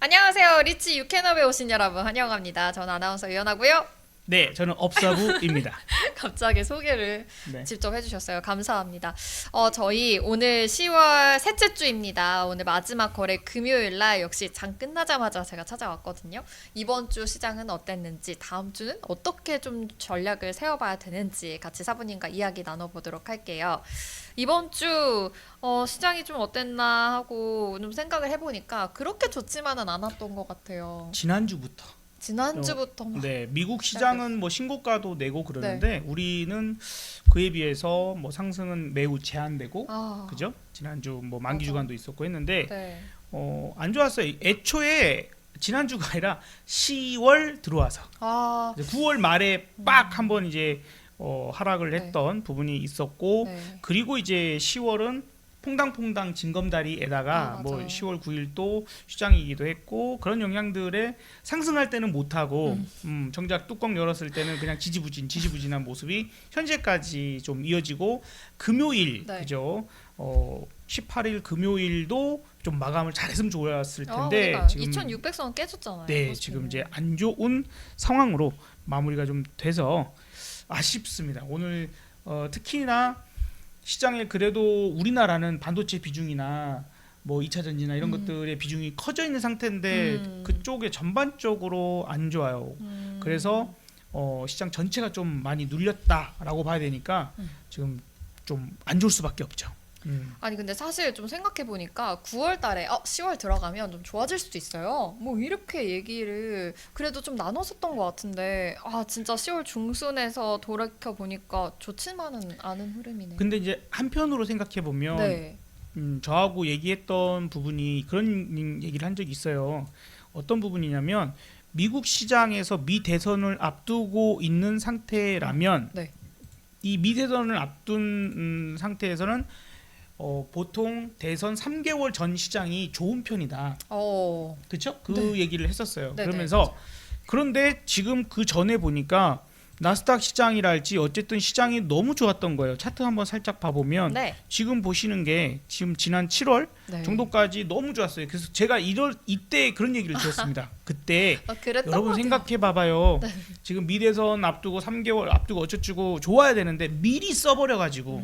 안녕하세요. 리치 유캐너에 오신 여러분 환영합니다. 저는 아나운서 유연하고요. 네, 저는 업사부입니다. 갑자기 소개를 네. 직접 해주셨어요. 감사합니다. 저희 오늘 10월 셋째 주입니다. 오늘 마지막 거래 금요일 날 역시 장 끝나자마자 제가 찾아왔거든요. 이번 주 시장은 어땠는지, 다음 주는 어떻게 좀 전략을 세워봐야 되는지 같이 사부님과 이야기 나눠보도록 할게요. 이번 주 시장이 좀 어땠나 하고 좀 생각을 해보니까 그렇게 좋지만은 않았던 것 같아요. 지난주부터. 지난주부터 막 네, 미국 시장은 뭐 신고가도 내고 그러는데 네. 우리는 그에 비해서 뭐 상승은 매우 제한되고, 아, 그죠? 지난주 뭐 만기 맞아. 주간도 있었고 했는데 네. 안 좋았어요. 애초에 지난주가 아니라 10월 들어와서 아, 이제 9월 말에 빡 한번 이제 하락을 네. 했던 부분이 있었고, 네. 그리고 이제 10월은 퐁당퐁당 징검다리에다가 아, 뭐 맞아요. 10월 9일도 휴장이기도 했고, 그런 영향들에 상승할 때는 못하고 정작 뚜껑 열었을 때는 그냥 지지부진한 모습이 현재까지 좀 이어지고, 금요일 네. 그죠? 18일 금요일도 좀 마감을 잘했으면 좋았을 텐데 그러니까 지금 2,600선 깨졌잖아요. 네, 코스피는. 지금 이제 안 좋은 상황으로 마무리가 좀 돼서 아쉽습니다. 오늘 특히나 시장에 그래도 우리나라는 반도체 비중이나 뭐 2차 전지나 이런 것들의 비중이 커져 있는 상태인데 그쪽에 전반적으로 안 좋아요. 그래서 시장 전체가 좀 많이 눌렸다라고 봐야 되니까 지금 좀 안 좋을 수밖에 없죠. 아니 근데 사실 좀 생각해 보니까 9월 달에 10월 들어가면 좀 좋아질 수도 있어요. 뭐 이렇게 얘기를 그래도 좀 나눴었던 것 같은데 진짜 10월 중순에서 돌이켜 보니까 좋지만은 않은 흐름이네요. 근데 이제 한편으로 생각해 보면 네. 저하고 얘기했던 부분이 그런 얘기를 한 적이 있어요. 어떤 부분이냐면 미국 시장에서 미 대선을 앞두고 있는 상태라면 네. 이 미 대선을 앞둔 상태에서는 보통 대선 3개월 전 시장이 좋은 편이다. 그렇죠? 그 네. 얘기를 했었어요. 네네, 그러면서 그런데 지금 그 전에 보니까 나스닥 시장이랄지 어쨌든 시장이 너무 좋았던 거예요. 차트 한번 살짝 봐보면 네. 지금 보시는 게 지금 지난 7월 네. 정도까지 너무 좋았어요. 그래서 제가 이때 그런 얘기를 들었습니다. 그때 그랬던 것 여러분 같아요. 생각해 봐봐요. 지금 미대선 앞두고 3개월 앞두고 어쩌고 좋아야 되는데 미리 써버려 가지고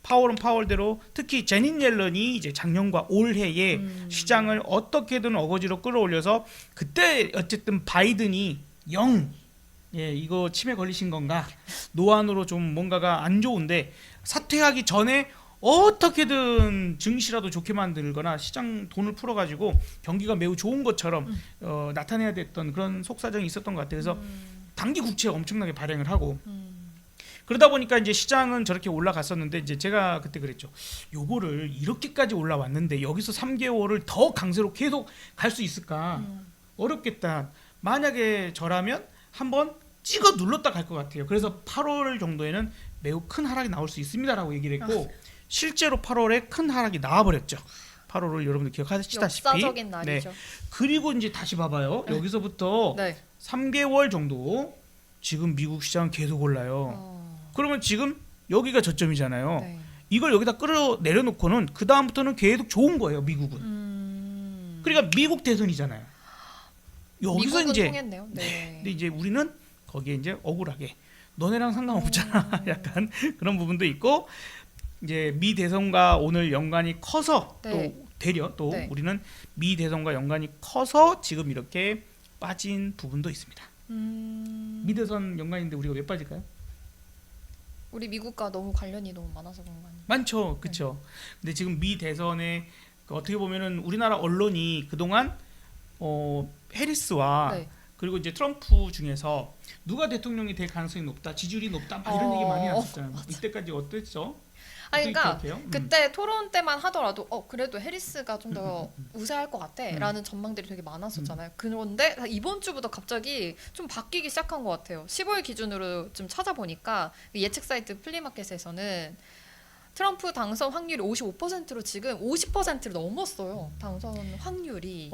파월은 파월대로 특히 제닛 옐런이 이제 작년과 올해에 시장을 어떻게든 어거지로 끌어올려서 그때 어쨌든 바이든이 이거 치매 걸리신 건가? 노안으로 좀 뭔가가 안 좋은데 사퇴하기 전에 어떻게든 증시라도 좋게 만들거나 시장 돈을 풀어가지고 경기가 매우 좋은 것처럼 나타내야 됐던 그런 속사정이 있었던 것 같아요. 그래서 단기 국채 엄청나게 발행을 하고 그러다 보니까 이제 시장은 저렇게 올라갔었는데 이제 제가 그때 그랬죠. 요거를 이렇게까지 올라왔는데 여기서 3개월을 더 강세로 계속 갈 수 있을까? 어렵겠다. 만약에 저라면 한번 찍어 눌렀다 갈 것 같아요. 그래서 8월 정도에는 매우 큰 하락이 나올 수 있습니다라고 얘기를 했고 실제로 8월에 큰 하락이 나와버렸죠. 8월을 여러분들 기억하시다시피. 역사적인 날이죠. 네. 그리고 이제 다시 봐봐요. 여기서부터 네. 3개월 정도 지금 미국 시장은 계속 올라요. 그러면 지금 여기가 저점이잖아요. 네. 이걸 여기다 끌어 내려놓고는 그 다음부터는 계속 좋은 거예요. 미국은. 그러니까 미국 대선이잖아요. 여기서 미국은 이제 통했네요. 네. 근데 이제 우리는 거기에 이제 억울하게 너네랑 상관없잖아. 약간 그런 부분도 있고 이제 미 대선과 오늘 연관이 커서 네. 또 되려 또 네. 우리는 미 대선과 연관이 커서 지금 이렇게 빠진 부분도 있습니다. 미 대선 연관인데 우리가 왜 빠질까요? 우리 미국과 너무 관련이 너무 많아서 그런 거 아니에요? 많죠, 그렇죠. 근데 지금 미 대선에 어떻게 보면은 우리나라 언론이 그동안 해리스와 네. 그리고 이제 트럼프 중에서 누가 대통령이 될 가능성이 높다, 지지율이 높다, 막 이런 얘기 많이 나왔잖아요. 이때까지 어땠죠? 아니, 그러니까 어떻게 기억해요? 그때 토론 때만 하더라도 그래도 해리스가 좀 더 우세할 것 같아라는 전망들이 되게 많았었잖아요. 그런데 이번 주부터 갑자기 좀 바뀌기 시작한 것 같아요. 15일 기준으로 좀 찾아보니까 예측 사이트 플리마켓에서는 트럼프 당선 확률이 55%로 지금 50%를 넘었어요. 당선 확률이.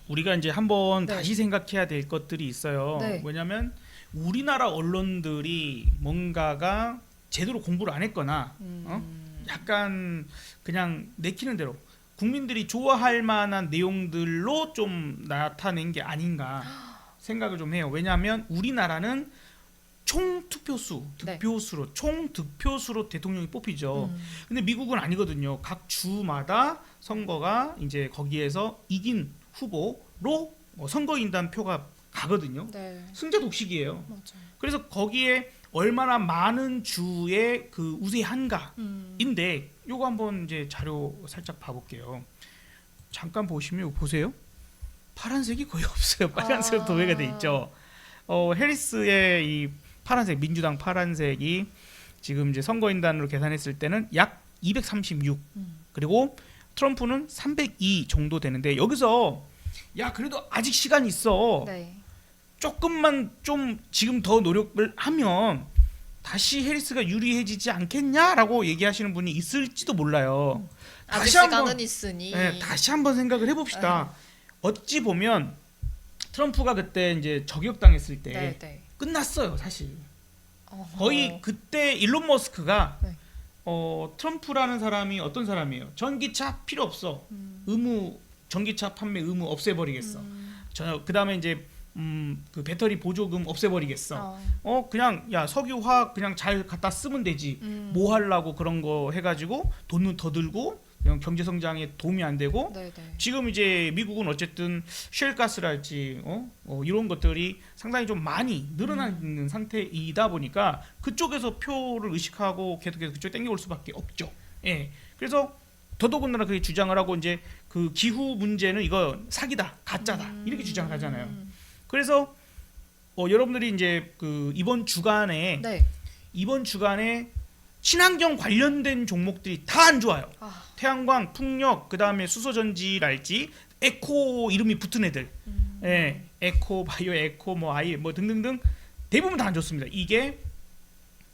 우리가 이제 한번 네. 다시 생각해야 될 것들이 있어요. 네. 왜냐하면 우리나라 언론들이 뭔가가 제대로 공부를 안 했거나 약간 그냥 내키는 대로 국민들이 좋아할 만한 내용들로 좀 나타낸 게 아닌가 생각을 좀 해요. 왜냐하면 우리나라는 총 투표수, 득표수로 총 득표수로 대통령이 뽑히죠. 근데 미국은 아니거든요. 각 주마다 선거가 이제 거기에서 이긴 후보로 선거인단 표가 가거든요. 네. 승자 독식이에요. 맞아요. 그래서 거기에 얼마나 많은 주의 그 우세한가인데 요거 한번 이제 자료 살짝 봐볼게요. 잠깐 보시면 보세요. 파란색이 거의 없어요. 빨간색으로 도배가 돼 있죠. 해리스의 이 파란색 민주당 파란색이 지금 이제 선거인단으로 계산했을 때는 약 236 그리고 트럼프는 302 정도 되는데 여기서 야 그래도 아직 시간 있어. 네. 조금만 좀 지금 더 노력을 하면 다시 해리스가 유리해지지 않겠냐라고 얘기하시는 분이 있을지도 몰라요. 아직 시간은 있으니. 네, 다시 한번 생각을 해봅시다. 어찌 보면 트럼프가 그때 이제 저격당했을 때 네, 네. 끝났어요, 사실. 어허. 거의 그때 일론 머스크가 네. 트럼프라는 사람이 어떤 사람이에요? 전기차 필요 없어. 의무 전기차 판매 의무 없애버리겠어. 그다음에 이제 그 배터리 보조금 없애버리겠어. 그냥 야 석유 화학 그냥 잘 갖다 쓰면 되지. 뭐 하려고 그런 거 해가지고 돈은 더 들고 그냥 경제 성장에 도움이 안 되고. 네, 네. 지금 이제 미국은 어쨌든 쉘가스랄지 이런 것들이 상당히 좀 많이 늘어나는 상태이다 보니까 그쪽에서 표를 의식하고 계속해서 그쪽 땡겨올 수밖에 없죠. 예. 그래서 더더군다나 그게 주장을 하고 이제 그 기후 문제는 이거 사기다, 가짜다 이렇게 주장을 하잖아요. 그래서 여러분들이 이제 그 이번 주간에 친환경 관련된 종목들이 다 안 좋아요. 태양광, 풍력, 그 다음에 수소전지랄지 에코 이름이 붙은 애들, 예, 에코, 바이오, 에코, 뭐 등등등 대부분 다 안 좋습니다. 이게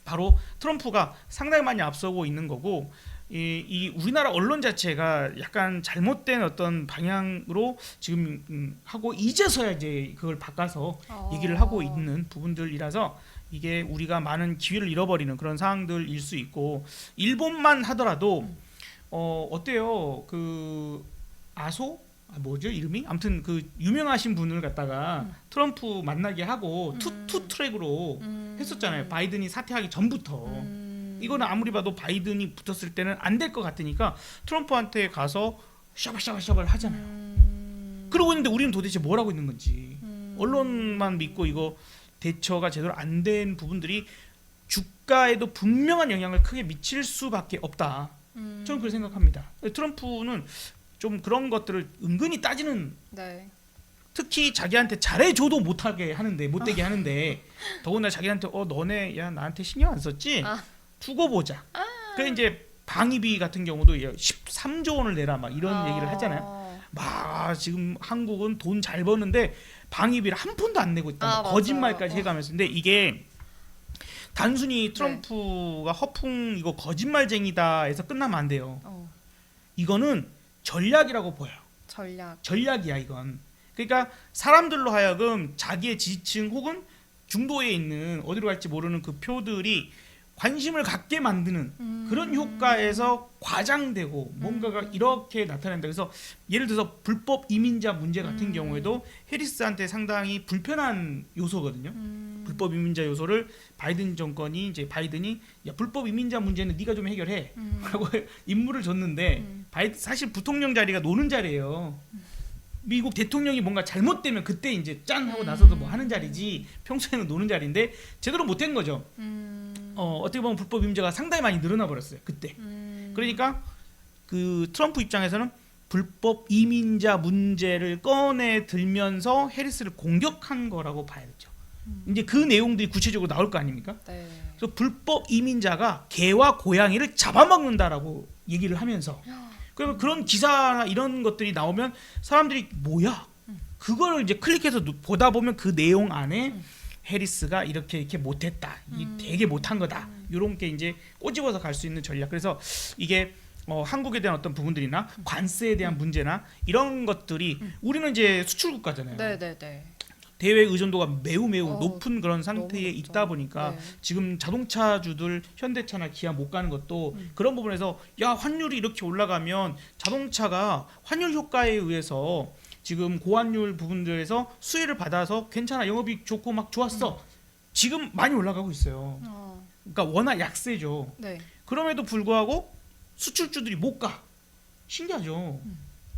바로 트럼프가 상당히 많이 앞서고 있는 거고. 이 우리나라 언론 자체가 약간 잘못된 어떤 방향으로 지금 하고 이제서야 이제 그걸 바꿔서 얘기를 하고 있는 부분들이라서 이게 우리가 많은 기회를 잃어버리는 그런 상황들일 수 있고 일본만 하더라도 어때요? 그 아소? 뭐죠 이름이? 아무튼 그 유명하신 분을 갖다가 트럼프 만나게 하고 투 트랙으로 했었잖아요. 바이든이 사퇴하기 전부터. 이거는 아무리 봐도 바이든이 붙었을 때는 안 될 것 같으니까 트럼프한테 가서 샤바샤바샤바를 하잖아요. 그러고 있는데 우리는 도대체 뭘 하고 있는 건지 언론만 믿고 이거 대처가 제대로 안 된 부분들이 주가에도 분명한 영향을 크게 미칠 수밖에 없다. 저는 그렇게 생각합니다. 트럼프는 좀 그런 것들을 은근히 따지는 네. 특히 자기한테 잘해줘도 못하게 하는데 못되게 하는데 더군다나 자기한테 너네 야 나한테 신경 안 썼지? 두고 보자. 그래 이제 방위비 같은 경우도 13조 원을 내라 막 이런 얘기를 하잖아요. 막 지금 한국은 돈 잘 버는데 방위비를 한 푼도 안 내고 있다. 거짓말까지 해가면서. 근데 이게 단순히 트럼프가 허풍 이거 거짓말쟁이다 해서 끝나면 안 돼요. 이거는 전략이라고 보여요. 전략이야 이건. 그러니까 사람들로 하여금 자기의 지지층 혹은 중도에 있는 어디로 갈지 모르는 그 표들이 관심을 갖게 만드는 그런 효과에서 과장되고 뭔가가 이렇게 나타난다. 그래서 예를 들어서 불법 이민자 문제 같은 경우에도 해리스한테 상당히 불편한 요소거든요. 불법 이민자 요소를 바이든 정권이 이제 바이든이 야 불법 이민자 문제는 네가 좀 해결해 라고 임무를 줬는데 바이든 사실 부통령 자리가 노는 자리예요. 미국 대통령이 뭔가 잘못되면 그때 이제 짠 하고 나서도 뭐 하는 자리지 평소에는 노는 자리인데 제대로 못된 거죠. 어떻게 보면 불법 임자가 상당히 많이 늘어나 버렸어요 그때. 그러니까 그 트럼프 입장에서는 불법 이민자 문제를 꺼내 들면서 해리스를 공격한 거라고 봐야죠. 이제 그 내용들이 구체적으로 나올 거 아닙니까? 네. 그래서 불법 이민자가 개와 고양이를 잡아먹는다라고 얘기를 하면서 그러면 그런 기사나 이런 것들이 나오면 사람들이 뭐야? 그걸 이제 클릭해서 보다 보면 그 내용 안에 해리스가 이렇게 못했다, 되게 못한 거다, 이런 게 이제 꼬집어서 갈 수 있는 전략. 그래서 이게 한국에 대한 어떤 부분들이나 관세에 대한 문제나 이런 것들이 우리는 이제 수출 국가잖아요. 네. 대외 의존도가 매우 어, 높은 그런 상태에 너무 높죠. 있다 보니까 네. 지금 자동차주들 현대차나 기아 못 가는 것도 그런 부분에서 야 환율이 이렇게 올라가면 자동차가 환율 효과에 의해서 지금 고환율 부분들에서 수혜를 받아서 괜찮아 영업이익 좋고 막 좋았어. 지금 많이 올라가고 있어요. 그러니까 워낙 약세죠. 네. 그럼에도 불구하고 수출주들이 못 가. 신기하죠.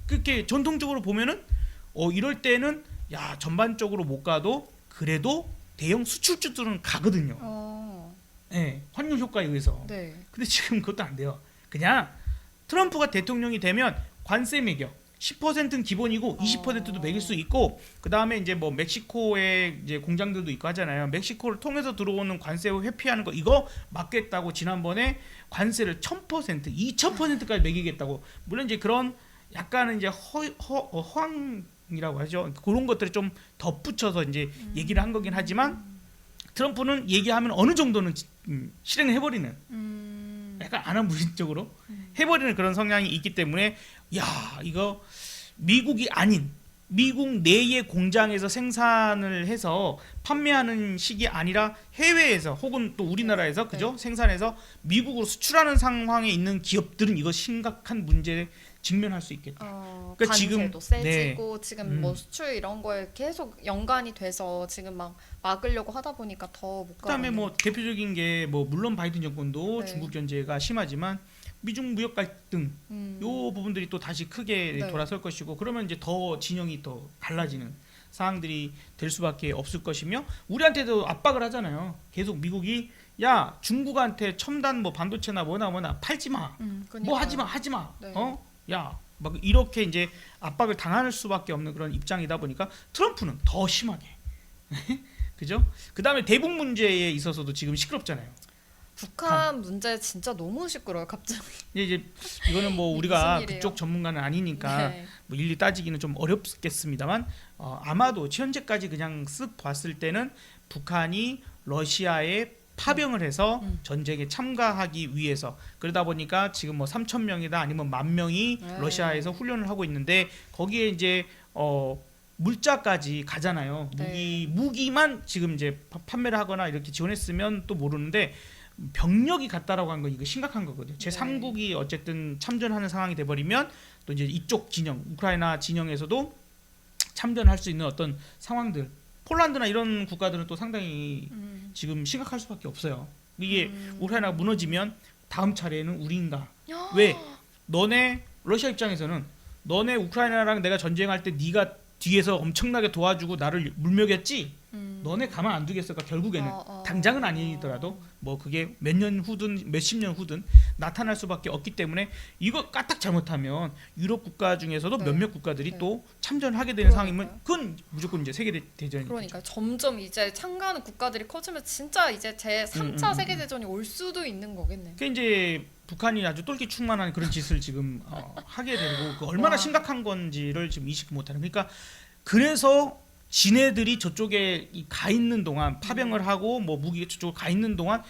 그렇게 전통적으로 보면은 이럴 때는 야 전반적으로 못 가도 그래도 대형 수출주들은 가거든요. 예, 환율 효과에 의해서. 네. 근데 지금 그것도 안 돼요. 그냥 트럼프가 대통령이 되면 관세 매겨. 10%는 기본이고 20%도 매길 수 있고 그 다음에 이제 뭐 멕시코에 이제 공장들도 있고 하잖아요. 멕시코를 통해서 들어오는 관세 회피하는 거 이거 막겠다고 지난번에 관세를 1000%, 2000%까지 매기겠다고. 물론 이제 그런 약간은 이제 허황이라고 하죠. 그런 것들을 좀 덧붙여서 이제 얘기를 한 거긴 하지만 트럼프는 얘기하면 어느 정도는 실행을 해버리는 약간 안하무인적으로 해버리는 그런 성향이 있기 때문에 야 이거 미국이 아닌 미국 내의 공장에서 생산을 해서 판매하는 식이 아니라 해외에서 혹은 또 우리나라에서 그죠 생산해서 미국으로 수출하는 상황에 있는 기업들은 이거 심각한 문제에 직면할 수 있겠다. 그러니까 관세도 세지고 네. 지금 뭐 수출 이런 거에 계속 연관이 돼서 지금 막 막으려고 하다 보니까 더 못 가는. 그다음에 뭐 대표적인 게 뭐 물론 바이든 정권도 네. 중국 견제가 심하지만 미중 무역 갈등 요 부분들이 또 다시 크게 네. 돌아설 것이고 그러면 이제 더 진영이 더 갈라지는 상황들이 될 수밖에 없을 것이며 우리한테도 압박을 하잖아요. 계속 미국이 야 중국한테 첨단 뭐 반도체나 뭐나 팔지 마. 뭐 하지 마. 네. 야 막 이렇게 이제 압박을 당할 수밖에 없는 그런 입장이다 보니까 트럼프는 더 심하게 그죠? 그다음에 대북 문제에 있어서도 지금 시끄럽잖아요. 북한 문제 진짜 너무 시끄러워요. 갑자기. 이제 이거는 뭐 이게 우리가 무슨 일이에요? 그쪽 전문가는 아니니까 네. 뭐 일일이 따지기는 좀 어렵겠습니다만 아마도 현재까지 그냥 쓱 봤을 때는 북한이 러시아에 파병을 해서 전쟁에 참가하기 위해서 그러다 보니까 지금 뭐 3,000명이다 아니면 10,000명이 네. 러시아에서 훈련을 하고 있는데 거기에 이제 물자까지 가잖아요. 네. 무기만 지금 이제 판매를 하거나 이렇게 지원했으면 또 모르는데 병력이 갔다라고 한 건 이거 심각한 거거든요. 제 3국이 어쨌든 참전하는 상황이 돼 버리면 또 이제 이쪽 진영, 우크라이나 진영에서도 참전할 수 있는 어떤 상황들 폴란드나 이런 국가들은 또 상당히 지금 심각할 수밖에 없어요. 이게 우크라이나가 무너지면 다음 차례는 우리인가? 왜? 너네 러시아 입장에서는 너네 우크라이나랑 내가 전쟁할 때 네가 뒤에서 엄청나게 도와주고 나를 물먹였지? 너네 가만 안 두겠을까? 결국에는 당장은 아니더라도 뭐 그게 몇 년 후든 몇십 년 후든 나타날 수밖에 없기 때문에 이거 까딱 잘못하면 유럽 국가 중에서도 네. 몇몇 국가들이 네. 또 참전하게 되는 그러니까요. 상황이면 그건 무조건 이제 세계 대전이 그러니까 점점 이제 참가하는 국가들이 커지면 진짜 이제 제 3차 세계 대전이 올 수도 있는 거겠네요. 그 이제 북한이 아주 똘끼 충만한 그런 짓을 지금 하게 되고 그 얼마나 와. 심각한 건지를 지금 인식 못하는. 그러니까 그래서 지네들이 저쪽에 가 있는 동안 파병을 하고 뭐 무기 저쪽 가 있는 동안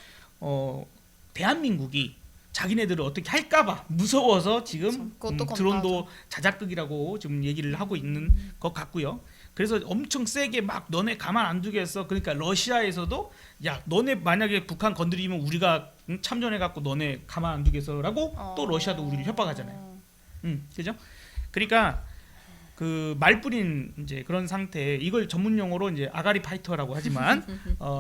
대한민국이 자기네들을 어떻게 할까봐 무서워서 지금 그것도 드론도 자작극이라고 지금 얘기를 하고 있는 것 같고요. 그래서 엄청 세게 막 너네 가만 안 두겠어. 그러니까 러시아에서도 야 너네 만약에 북한 건드리면 우리가 참전해 갖고 너네 가만 안 두겠어라고 또 러시아도 우리를 협박하잖아요. 그죠? 그러니까 그 말뿐인 이제 그런 상태 이걸 전문 용어로 이제 아가리 파이터라고 하지만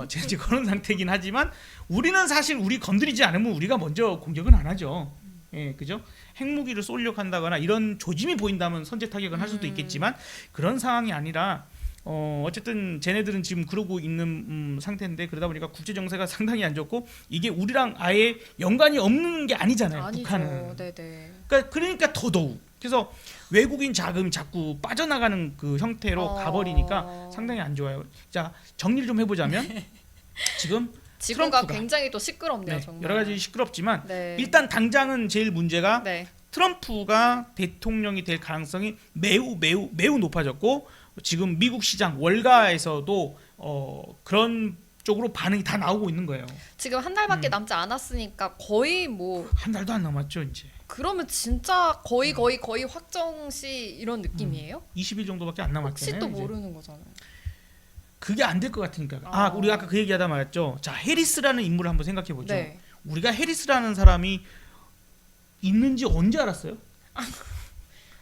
이제 그런 상태긴 하지만 우리는 사실 우리 건드리지 않으면 우리가 먼저 공격은 안 하죠. 예, 그죠? 핵무기를 쏠려고 한다거나 이런 조짐이 보인다면 선제 타격은 할 수도 있겠지만 그런 상황이 아니라 어쨌든 쟤네들은 지금 그러고 있는 상태인데 그러다 보니까 국제 정세가 상당히 안 좋고 이게 우리랑 아예 연관이 없는 게 아니잖아요. 아니죠. 북한은. 네네. 그러니까 더더욱 그래서 외국인 자금이 자꾸 빠져나가는 그 형태로 가버리니까 상당히 안 좋아요. 자 정리를 좀 해보자면 지금 지구가 트럼프가 굉장히 또 시끄럽네요. 네, 정말. 여러 가지 시끄럽지만 네. 일단 당장은 제일 문제가 네. 트럼프가 대통령이 될 가능성이 매우 높아졌고 지금 미국 시장 월가에서도 그런 쪽으로 반응이 다 나오고 있는 거예요. 지금 한 달밖에 남지 않았으니까 거의 뭐 한 달도 안 남았죠 이제. 그러면 진짜 거의 확정시 이런 느낌이에요? 20일 정도밖에 안 남았잖아요. 혹시 또 이제. 모르는 거잖아요. 그게 안 될 것 같으니까. 어. 우리가 아까 그 얘기하다 말했죠. 자, 해리스라는 인물을 한번 생각해 보죠. 네. 우리가 해리스라는 사람이 있는지 언제 알았어요?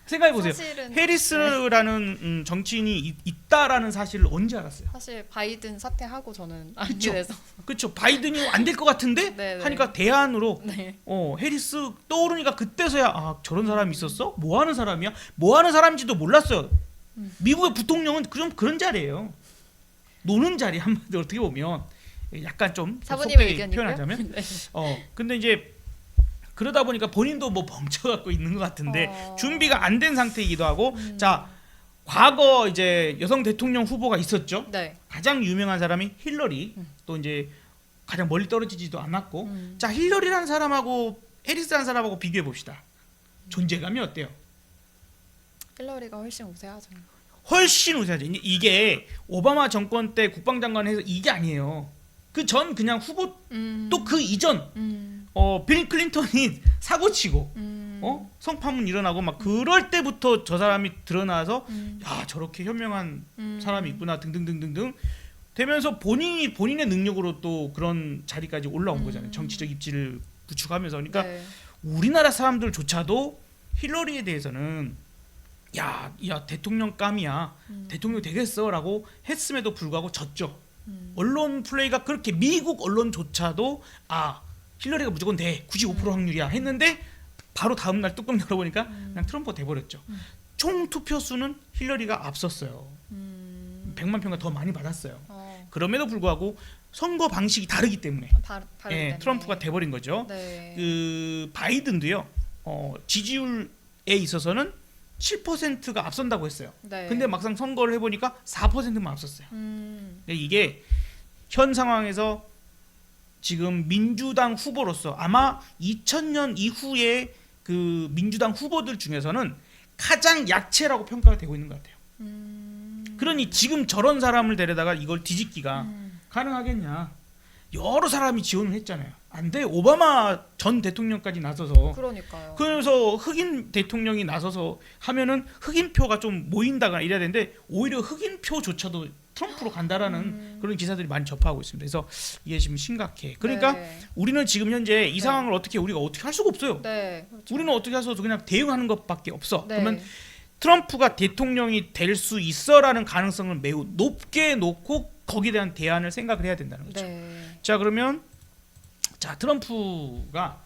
생각해 보세요. 사실은 해리스라는 정치인이 있다라는 사실을 언제 알았어요? 사실 바이든 사퇴하고 저는 알게 그쵸. 돼서 그렇죠. 바이든이 안 될 것 같은데 네, 네. 하니까 대안으로 네. 해리스 떠오르니까 그때서야 저런 사람이 있었어? 뭐 하는 사람이야? 뭐 하는 사람인지도 몰랐어요. 미국의 부통령은 그런 자리예요. 노는 자리 한마디로 어떻게 보면 약간 좀 사부님의 속되게 의견이고요. 표현하자면 네. 근데 이제 그러다 보니까 본인도 뭐 벙쳐갖고 있는 것 같은데 어. 준비가 안 된 상태이기도 하고 자 과거 이제 여성 대통령 후보가 있었죠. 네. 가장 유명한 사람이 힐러리 또 이제 가장 멀리 떨어지지도 않았고 자 힐러리라는 사람하고 해리스라는 사람하고 비교해 봅시다. 존재감이 어때요? 힐러리가 훨씬 우세하죠. 훨씬 우세하죠. 이게 오바마 정권 때 국방장관 해서 이게 아니에요. 그 전 그냥 후보 또 그 이전 빌 클린턴이 사고치고 성파문 일어나고 막 그럴 때부터 저 사람이 드러나서 야 저렇게 현명한 사람이 있구나 등등등등등 되면서 본인의 능력으로 또 그런 자리까지 올라온 거잖아요. 정치적 입지를 구축하면서 그러니까 네. 우리나라 사람들조차도 힐러리에 대해서는 야 대통령감이야 대통령 되겠어라고 했음에도 불구하고 졌죠. 언론 플레이가 그렇게 미국 언론조차도 힐러리가 무조건 돼 95% 확률이야 했는데 바로 다음 날 뚜껑 열어보니까 그냥 트럼프가 돼버렸죠. 총 투표 수는 힐러리가 앞섰어요. 100만 표가 더 많이 받았어요. 그럼에도 불구하고 선거 방식이 다르기 때문에 트럼프가 돼버린 거죠. 네. 그 바이든도요 지지율에 있어서는 7%가 앞선다고 했어요. 네. 근데 막상 선거를 해보니까 4%만 앞섰어요. 근데 이게 현 상황에서 지금 민주당 후보로서 아마 2000년 이후에 그 민주당 후보들 중에서는 가장 약체라고 평가가 되고 있는 것 같아요. 그러니 지금 저런 사람을 데려다가 이걸 뒤집기가 가능하겠냐? 여러 사람이 지원을 했잖아요. 안 돼. 오바마 전 대통령까지 나서서. 그러니까요. 그래서 흑인 대통령이 나서서 하면은 흑인 표가 좀 모인다거나 이래야 되는데 오히려 흑인 표조차도 트럼프로 간다라는 그런 기사들이 많이 접하고 있습니다. 그래서 이게 지금 심각해. 그러니까 네. 우리는 지금 현재 이 상황을 우리가 어떻게 할 수가 없어요. 네. 그렇죠. 우리는 어떻게 해서 그냥 대응하는 것밖에 없어. 네. 그러면 트럼프가 대통령이 될 수 있어라는 가능성을 매우 높게 놓고 거기에 대한 대안을 생각을 해야 된다는 거죠. 네. 자 그러면 트럼프가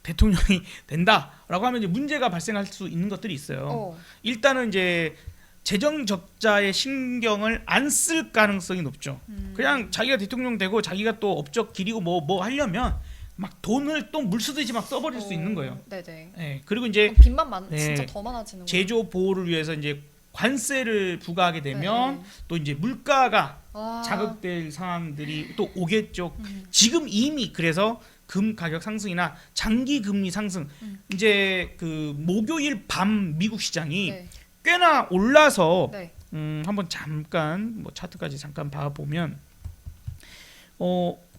대통령이 된다라고 하면 이제 문제가 발생할 수 있는 것들이 있어요. 일단은 이제 재정 적자의 신경을 안 쓸 가능성이 높죠. 그냥 자기가 대통령 되고 자기가 또 업적 기리고 뭐 하려면 막 돈을 또 물 쓰듯이 막 써버릴 수 있는 거예요. 네네. 네, 그리고 이제 빚만 네, 진짜 더 많아지는 거예요. 제조 보호를 위해서 이제 관세를 부과하게 되면 네. 또 이제 물가가 아. 자극될 상황들이 또 오겠죠. 지금 이미 그래서 금 가격 상승이나 장기 금리 상승 이제 그 목요일 밤 미국 시장이 네. 꽤나 올라서 네. 한번 잠깐 뭐 차트까지 잠깐 봐보면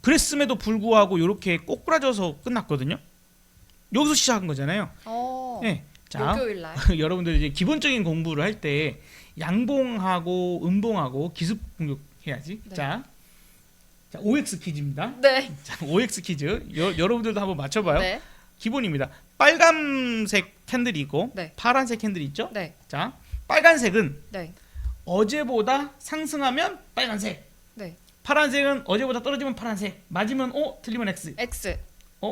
그랬음에도 불구하고 이렇게 꼬꾸라져서 끝났거든요. 여기서 시작한 거잖아요. 네. 자, 목요일 날. 여러분들 이제 기본적인 공부를 할 때 양봉하고 음봉하고 기습 공격해야지. 네. 자, OX 퀴즈입니다. 네. 자, OX 퀴즈. 여러분들도 한번 맞춰봐요. 네. 기본입니다. 빨간색 캔들이 있고 네. 파란색 캔들이 있죠. 네. 자, 빨간색은 네. 어제보다 상승하면 빨간색. 네. 파란색은 어제보다 떨어지면 파란색. 맞으면 O, 틀리면 X. X.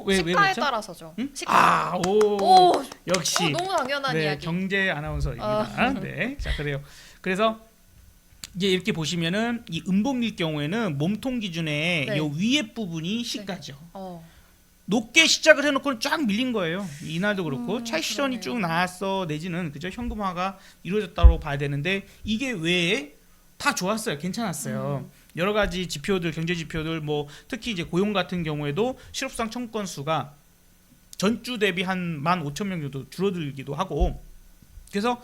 왜 시가에 그렇죠? 따라서죠. 응? 시가. 오. 역시. 너무 당연한 네, 이야기. 경제 아나운서입니다. 네, 자 그래요. 그래서 이제 이렇게 보시면은 이 음봉일 경우에는 몸통 기준의 네. 이 위에 부분이 시가죠. 높게 시작을 해놓고는 쫙 밀린 거예요. 이날도 그렇고 차익실현이 쭉 나왔어 내지는 그죠 현금화가 이루어졌다고 봐야 되는데 이게 왜 다 좋았어요. 괜찮았어요. 여러 가지 지표들 경제 지표들 뭐 특히 이제 고용 같은 경우에도 실업수당 청구 건수가 전주 대비 한 15,000명 정도 줄어들기도 하고 그래서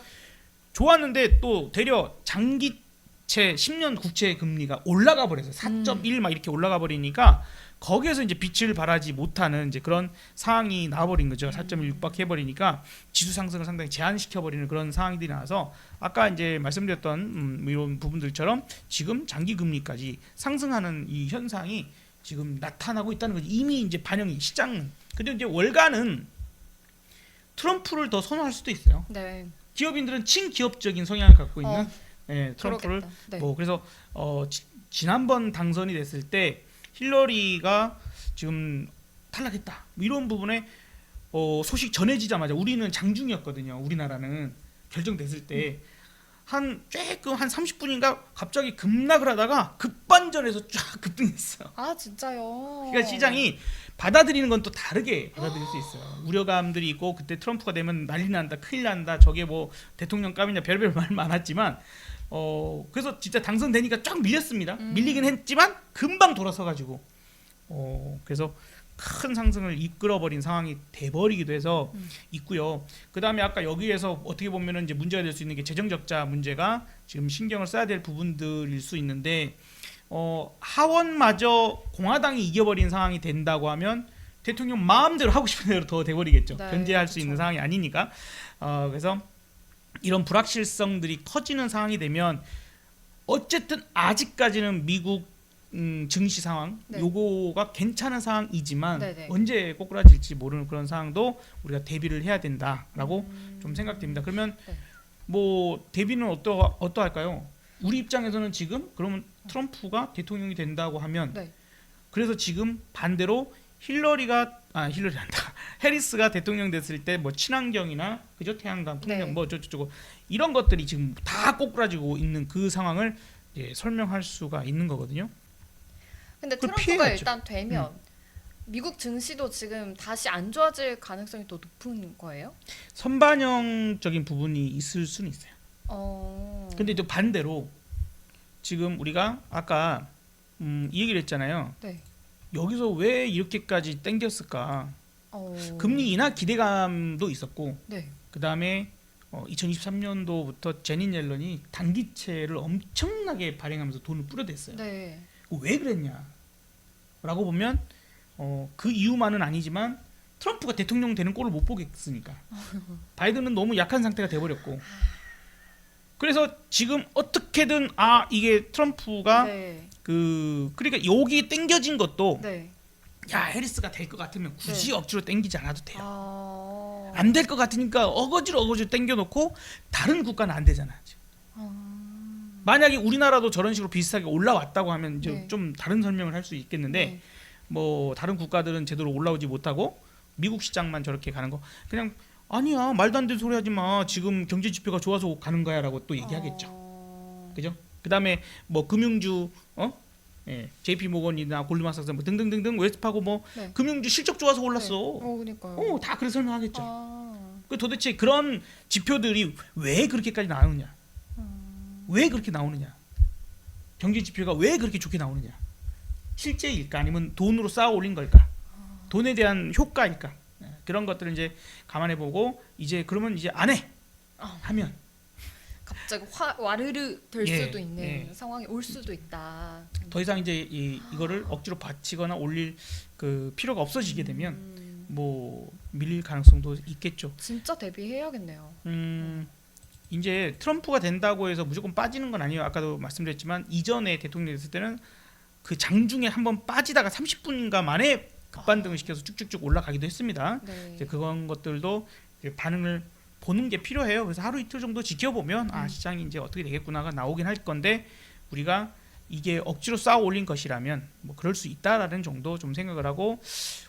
좋았는데 또 되려 장기 채 10년 국채 금리가 올라가 버려서 4.1 막 이렇게 올라가 버리니까 거기에서 이제 빛을 발하지 못하는 이제 그런 상황이 나와버린 거죠. 4.1 육박해 버리니까 지수 상승을 상당히 제한시켜 버리는 그런 상황들이 나와서 아까 이제 말씀드렸던 이런 부분들처럼 지금 장기 금리까지 상승하는 이 현상이 지금 나타나고 있다는 거죠. 이미 이제 반영이 시장. 근데 이제 월가는 트럼프를 더 선호할 수도 있어요. 네. 기업인들은 친기업적인 성향을 갖고 있는 트럼프를 그러겠다. 네. 뭐 그래서 지난번 당선이 됐을 때 힐러리가 지금 탈락했다 뭐 이런 부분에 소식 전해지자마자 우리는 장중이었거든요. 우리나라는 결정됐을 때 조금 한 30분인가 갑자기 급락을 하다가 급반전에서 쫙 급등했어요. 아 진짜요? 그러니까 시장이 받아들이는 건 또 다르게 받아들일 수 있어요. 우려감들이 있고 그때 트럼프가 되면 난리 난다, 큰일 난다, 저게 뭐 대통령감이냐 별별 말 많았지만 그래서 진짜 당선되니까 쫙 밀렸습니다. 밀리긴 했지만 금방 돌아서 가지고 그래서 큰 상승을 이끌어버린 상황이 돼버리기도 해서 있고요. 그 다음에 아까 여기에서 어떻게 보면은 이제 문제가 될 수 있는 게 재정 적자 문제가 지금 신경을 써야 될 부분들일 수 있는데 하원마저 공화당이 이겨버린 상황이 된다고 하면 대통령 마음대로 하고 싶은 대로 더 돼버리겠죠. 네, 견제할 수 그렇죠. 있는 상황이 아니니까. 그래서 이런 불확실성들이 커지는 상황이 되면 어쨌든 아직까지는 미국 증시 상황 네. 요거가 괜찮은 상황이지만 네네. 언제 꼬꾸라질지 모르는 그런 상황도 우리가 대비를 해야 된다라고 좀 생각됩니다. 그러면 네. 뭐 대비는 어떠할까요? 우리 입장에서는 지금 그러면 트럼프가 대통령이 된다고 하면 네. 그래서 지금 반대로 힐러리란다. 해리스가 대통령 됐을 때 뭐 친환경이나 그죠 태양광, 풍력 네. 뭐 저쩌고 이런 것들이 지금 다 꼬꾸라지고 있는 그 상황을 이제 설명할 수가 있는 거거든요. 근데 그걸 트럼프가 피해야죠. 일단 되면 미국 증시도 지금 다시 안 좋아질 가능성이 더 높은 거예요? 선반영적인 부분이 있을 수는 있어요. 근데 또 반대로 지금 우리가 아까 이 얘기를 했잖아요. 네. 여기서 왜 이렇게까지 땡겼을까? 금리 인하 기대감도 있었고 네. 그 다음에 2023년도부터 제닛 옐런이 단기채를 엄청나게 발행하면서 돈을 뿌려댔어요. 네. 왜 그랬냐? 라고 보면 그 이유만은 아니지만 트럼프가 대통령 되는 꼴을 못 보겠으니까. 바이든은 너무 약한 상태가 돼버렸고. 그래서 지금 어떻게든 이게 트럼프가 네. 그러니까 여기 땡겨진 것도 네. 야 해리스가 될 것 같으면 굳이 억지로 땡기지 않아도 돼요. 아. 안 될 것 같으니까 어거지로 땡겨놓고 다른 국가는 안 되잖아. 만약에 우리나라도 저런 식으로 비슷하게 올라왔다고 하면 이제 네. 좀 다른 설명을 할 수 있겠는데 네. 뭐 다른 국가들은 제대로 올라오지 못하고 미국 시장만 저렇게 가는 거 그냥 아니야 말도 안 되는 소리 하지 마 지금 경제 지표가 좋아서 가는 거야라고 또 얘기하겠죠. 그죠? 그다음에 뭐 금융주 JP 모건이나 골드만삭스 뭐 등등등등 웨스트파고 뭐 네. 금융주 실적 좋아서 올랐어. 그러니까요. 다 그래서 설명하겠죠. 아. 그 도대체 그런 지표들이 왜 그렇게까지 나오느냐? 왜 그렇게 나오느냐? 경제 지표가 왜 그렇게 좋게 나오느냐? 실제일까 아니면 돈으로 쌓아 올린 걸까? 돈에 대한 효과일까? 그런 것들을 이제 감안해 보고 이제 그러면 이제 안 해. 하면 갑자기 와르르 될 예, 수도 있는 예. 상황이 올 수도 있다. 더 이상 이제 이거를 억지로 받치거나 올릴 그 필요가 없어지게 되면 뭐 밀릴 가능성도 있겠죠. 진짜 대비해야겠네요. 이제 트럼프가 된다고 해서 무조건 빠지는 건 아니에요. 아까도 말씀드렸지만 이전에 대통령이 됐을 때는 그 장중에 한번 빠지다가 30분인가 만에 급반등을 시켜서 쭉쭉쭉 올라가기도 했습니다. 네. 이제 그런 것들도 이제 반응을 보는 게 필요해요. 그래서 하루 이틀 정도 지켜보면 시장이 이제 어떻게 되겠구나가 나오긴 할 건데 우리가 이게 억지로 쌓아 올린 것이라면 뭐 그럴 수 있다라는 정도 좀 생각을 하고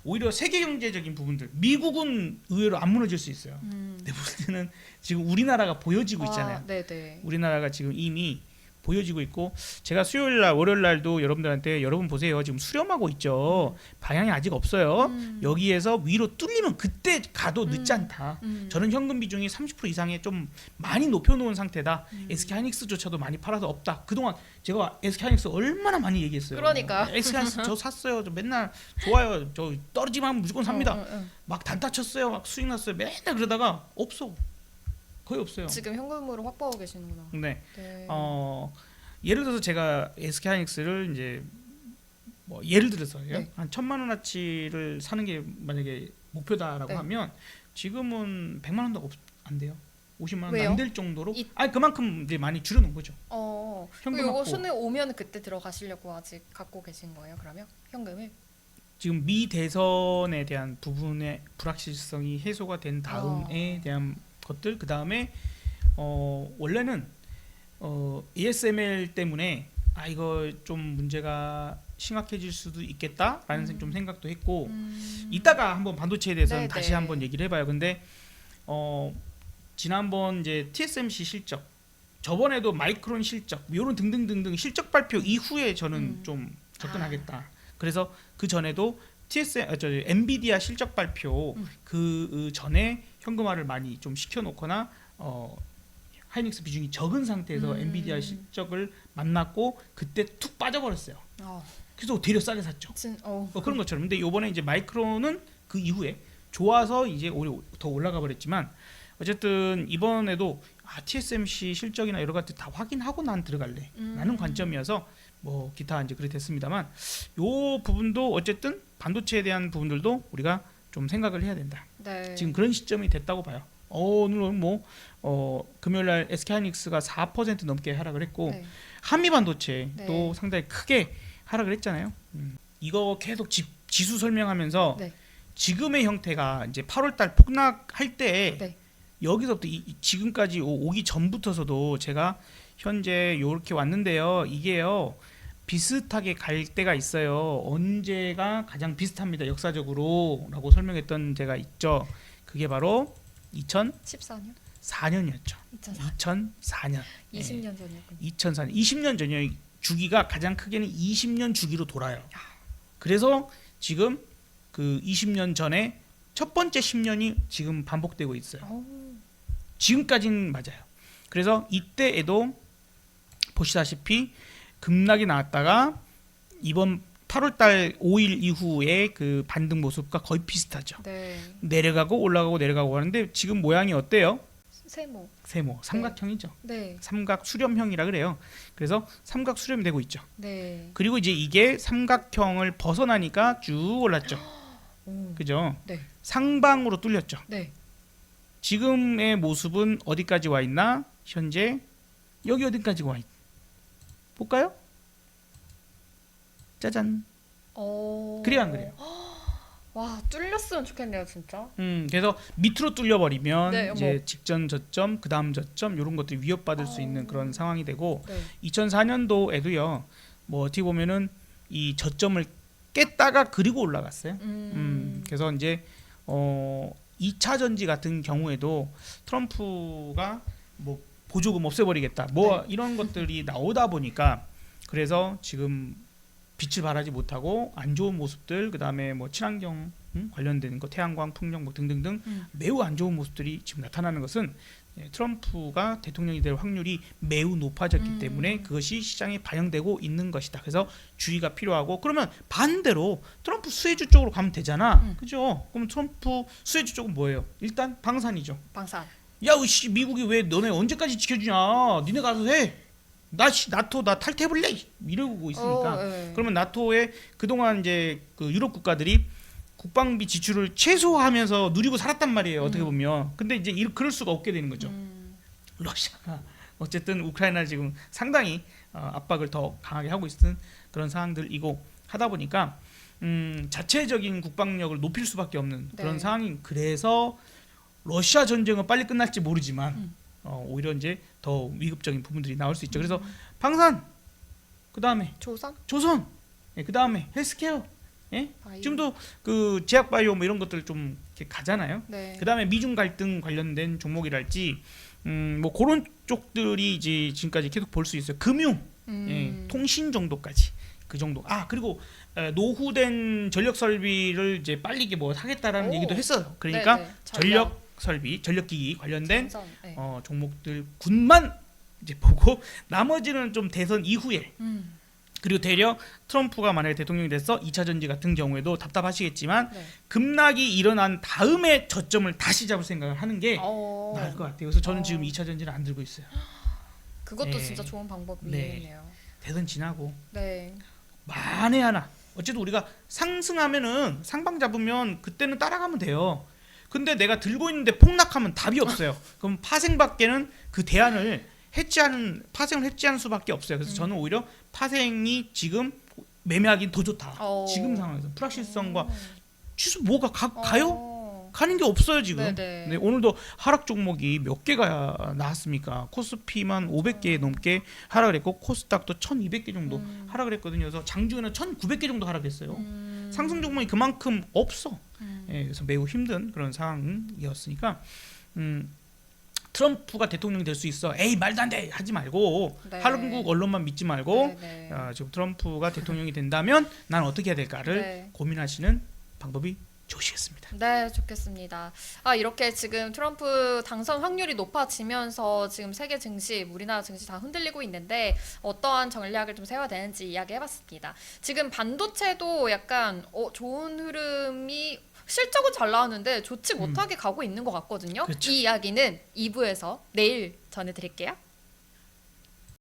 오히려 세계 경제적인 부분들 미국은 의외로 안 무너질 수 있어요. 근데 문제는 지금 우리나라가 보여지고 있잖아요. 네네. 우리나라가 지금 이미 보여지고 있고 제가 수요일 날 월요일 날도 여러분들한테 여러분 보세요. 지금 수렴하고 있죠. 방향이 아직 없어요. 여기에서 위로 뚫리면 그때 가도 늦지 않다. 저는 현금 비중이 30% 이상에 좀 많이 높여놓은 상태다. SK하이닉스조차도 많이 팔아서 없다. 그동안 제가 SK하이닉스 얼마나 많이 얘기했어요. 그러니까. SK하이닉스 저 샀어요. 저 맨날 좋아요. 저 떨어지면 무조건 삽니다. 막 단타 쳤어요. 막 수익 났어요. 맨날 그러다가 없어. 거의 없어요. 지금 현금으로 확보하고 계시는구나. 네. 네. 예를 들어서 제가 SK 하이닉스를 이제 뭐 예를 들어서요. 네. 한 1,000만 원어치를 사는 게 만약에 목표다라고 네. 하면 지금은 100만 원도 안 돼요. 50만 원도 왜요? 안 될 정도로 이- 그만큼 이제 많이 줄여놓은 거죠. 현금 이거 확보. 손에 오면 그때 들어가시려고 아직 갖고 계신 거예요? 그러면 현금을? 지금 미 대선에 대한 부분의 불확실성이 해소가 된 다음에 대한 것들, 그 다음에 원래는 ASML 때문에 이거 좀 문제가 심각해질 수도 있겠다라는 좀 생각도 했고 이따가 한번 반도체에 대해서는 네, 다시 네. 한번 얘기를 해봐요. 근데 지난번 이제 TSMC 실적, 저번에도 마이크론 실적, 이런 등등등등 실적 발표 이후에 저는 좀 접근하겠다. 그래서 그 전에도 엔비디아 실적 발표 그 전에 현금화를 많이 좀 시켜놓거나 하이닉스 비중이 적은 상태에서 엔비디아 실적을 만났고 그때 툭 빠져버렸어요. 그래서 되려 싸게 샀죠. 그런 것처럼. 근데 이번에 이제 마이크론은 그 이후에 좋아서 이제 오히려 더 올라가 버렸지만 어쨌든 이번에도 TSMC 실적이나 여러 가지 다 확인하고 난 들어갈래 라는 관점이어서 뭐 기타 이제 그렇게 됐습니다만 요 부분도 어쨌든 반도체에 대한 부분들도 우리가 좀 생각을 해야 된다. 네. 지금 그런 시점이 됐다고 봐요. 오늘은 뭐 금요일날 SK하이닉스가 4% 넘게 하락을 했고 네. 한미반도체도 네. 상당히 크게 하락을 했잖아요. 이거 계속 지수 설명하면서 네. 지금의 형태가 이제 8월달 폭락할 때 네. 여기서부터 지금까지 오기 전부터서도 제가 현재 이렇게 왔는데요. 이게요 비슷하게 갈 때가 있어요. 언제가 가장 비슷합니다. 역사적으로라고 설명했던 제가 있죠. 그게 바로 14년? 2004년이었죠. 2004년. 20년 전이었군요. 2004년. 20년 전이요. 주기가 가장 크게는 20년 주기로 돌아요. 그래서 지금 그 20년 전에 첫 번째 10년이 지금 반복되고 있어요. 지금까지는 맞아요. 그래서 이때에도 보시다시피 급락이 나왔다가 이번 8월달 5일 이후에 그 반등 모습과 거의 비슷하죠. 네. 내려가고 올라가고 내려가고 하는데 지금 모양이 어때요? 세모. 세모, 삼각형이죠. 네. 삼각 수렴형이라 그래요. 그래서 삼각 수렴이 되고 있죠. 네. 그리고 이제 이게 삼각형을 벗어나니까 쭉 올랐죠. 그죠? 네. 상방으로 뚫렸죠. 네. 지금의 모습은 어디까지 와 있나? 현재 여기 어디까지 와 있? 볼까요? 짜잔. 그래요, 안 그래요? 와, 뚫렸으면 좋겠네요, 진짜. 그래서 밑으로 뚫려버리면 네, 이제 직전 저점, 그 다음 저점 이런 것들이 위협받을 수 있는 그런 상황이 되고 네. 2004년도에도요. 뭐 어떻게 보면은 이 저점을 깼다가 그리고 올라갔어요. 그래서 이제 2차 전지 같은 경우에도 트럼프가 뭐 보조금 없애버리겠다, 뭐 이런 것들이 나오다 보니까 그래서 지금 빛을 발하지 못하고 안 좋은 모습들, 그 다음에 뭐 친환경 관련된 거, 태양광, 풍력 뭐 등등등 매우 안 좋은 모습들이 지금 나타나는 것은 트럼프가 대통령이 될 확률이 매우 높아졌기 때문에 그것이 시장에 반영되고 있는 것이다. 그래서 주의가 필요하고, 그러면 반대로 트럼프 수혜주 쪽으로 가면 되잖아. 그죠? 그럼 트럼프 수혜주 쪽은 뭐예요? 일단 방산이죠. 방산. 야, 씨, 미국이 왜 너네 언제까지 지켜주냐? 니네 가서 해. 나토 나 탈퇴해볼래? 이러고 있으니까. 네. 그러면 나토에 그동안 이제 그 유럽 국가들이 국방비 지출을 최소화하면서 누리고 살았단 말이에요. 어떻게 보면. 근데 이제 그럴 수가 없게 되는 거죠. 러시아가 어쨌든 우크라이나를 지금 상당히 압박을 더 강하게 하고 있는 그런 상황들이고 하다 보니까 자체적인 국방력을 높일 수밖에 없는 그런 네. 상황인. 그래서 러시아 전쟁은 빨리 끝날지 모르지만 오히려 이제 더 위급적인 부분들이 나올 수 있죠. 그래서 방산, 그 다음에 조선? 조선, 그 다음에 헬스케어, 바이오. 지금도 그 제약바이오 뭐 이런 것들 좀 이렇게 가잖아요. 네. 그 다음에 미중 갈등 관련된 종목이랄지 뭐 그런 쪽들이 이제 지금까지 계속 볼 수 있어요. 금융, 통신 정도까지 그 정도. 그리고 노후된 전력 설비를 이제 빨리 이게 뭐 하겠다라는 오. 얘기도 했어요. 그러니까 네, 네. 전력 설비, 전력기기 관련된 전선. 네. 종목들 군만 이제 보고 나머지는 좀 대선 이후에, 그리고 되려 트럼프가 만약에 대통령이 돼서 2차 전지 같은 경우에도 답답하시겠지만 네. 급락이 일어난 다음에 저점을 다시 잡을 생각을 하는 게 나을 것 같아요. 그래서 저는 지금 2차 전지를 안 들고 있어요. 그것도 네. 진짜 좋은 방법이네요. 대선 지나고 네. 만에 하나 어쨌든 우리가 상승하면은 상방 잡으면 그때는 따라가면 돼요. 근데 내가 들고 있는데 폭락하면 답이 없어요. 그럼 파생밖에는 그 대안을 파생을 해지하는 수밖에 없어요. 그래서 저는 오히려 파생이 지금 매매하기는 더 좋다. 지금 상황에서 불확실성과 취소 뭐가 가요? 가는 게 없어요 지금. 네네. 네, 오늘도 하락 종목이 몇 개가 나왔습니까? 코스피만 500개 넘게 하락을 했고 코스닥도 1200개 정도 하락을 했거든요. 그래서 장중에는 1900개 정도 하락했어요. 상승 종목이 그만큼 없어. 예, 그래서 매우 힘든 그런 상황이었으니까 트럼프가 대통령이 될 수 있어. 에이 말도 안 돼 하지 말고 네. 한국 언론만 믿지 말고 네네. 지금 트럼프가 대통령이 된다면 난 어떻게 해야 될까를 네. 고민하시는 방법이 좋으시겠습니다. 네, 좋겠습니다. 이렇게 지금 트럼프 당선 확률이 높아지면서 지금 세계 증시, 우리나라 증시 다 흔들리고 있는데 어떠한 전략을 좀 세워야 되는지 이야기해봤습니다. 지금 반도체도 약간 좋은 흐름이 실적은 잘 나왔는데 좋지 못하게 가고 있는 것 같거든요. 그렇죠. 이 이야기는 2부에서 내일 전해드릴게요.